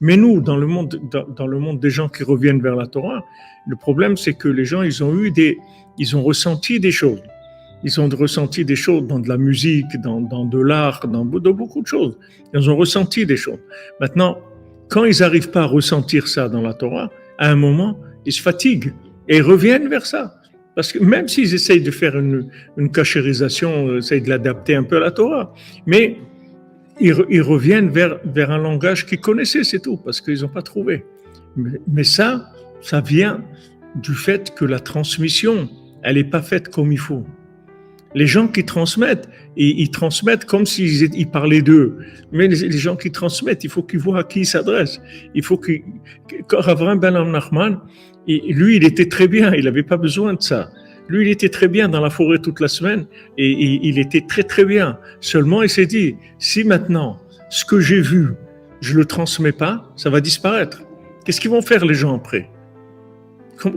Mais nous, dans le monde des gens qui reviennent vers la Torah, le problème, c'est que les gens, ils ont ressenti des choses. Ils ont ressenti des choses dans de la musique, dans de l'art, dans beaucoup de choses. Ils ont ressenti des choses. Maintenant, quand ils n'arrivent pas à ressentir ça dans la Torah, à un moment, ils se fatiguent et ils reviennent vers ça. Parce que même s'ils essayent de faire une cachérisation, essayent de l'adapter un peu à la Torah, mais ils reviennent vers un langage qu'ils connaissaient, c'est tout, parce qu'ils n'ont pas trouvé. Mais ça vient du fait que la transmission, elle n'est pas faite comme il faut. Les gens qui transmettent, ils transmettent comme s'ils parlaient d'eux. Mais les gens qui transmettent, il faut qu'ils voient à qui ils s'adressent. Il faut que Ravrin Ben Nachman, lui, il était très bien, il n'avait pas besoin de ça. Lui, il était très bien dans la forêt toute la semaine et il était très très bien. Seulement, il s'est dit, si maintenant, ce que j'ai vu, je ne le transmets pas, ça va disparaître. Qu'est-ce qu'ils vont faire les gens après?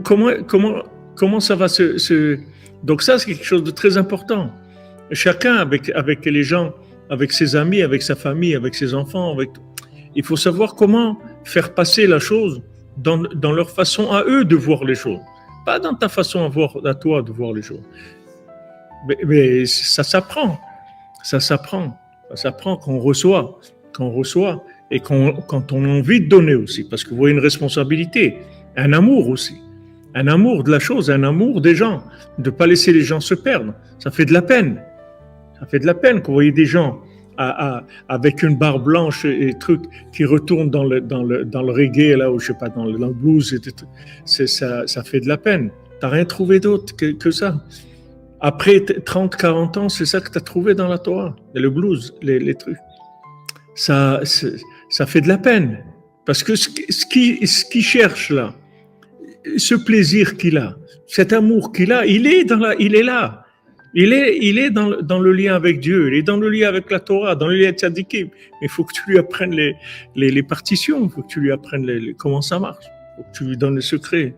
Comment ça va se... Donc ça, c'est quelque chose de très important. Chacun avec les gens, avec ses amis, avec sa famille, avec ses enfants, il faut savoir comment faire passer la chose dans leur façon à eux de voir les choses. Pas dans ta façon à toi de voir les choses. Mais ça s'apprend. Ça s'apprend. Ça s'apprend qu'on reçoit et quand on a envie de donner aussi. Parce que vous voyez une responsabilité, un amour aussi. Un amour de la chose, un amour des gens. De ne pas laisser les gens se perdre. Ça fait de la peine. Ça fait de la peine que vous voyez des gens avec une barre blanche et trucs qui retournent dans le reggae, là, ou je sais pas, dans le blues. Ça fait de la peine. Tu n'as rien trouvé d'autre que ça. Après 30, 40 ans, c'est ça que tu as trouvé dans la Torah, le blues, les trucs. Ça fait de la peine. Parce que ce qu'il cherche là, ce plaisir qu'il a, cet amour qu'il a, il est là. Il est dans le lien avec Dieu, il est dans le lien avec la Torah, dans le lien de Tzadikim. Mais il faut que tu lui apprennes les partitions, il faut que tu lui apprennes comment ça marche, il faut que tu lui donnes le secret.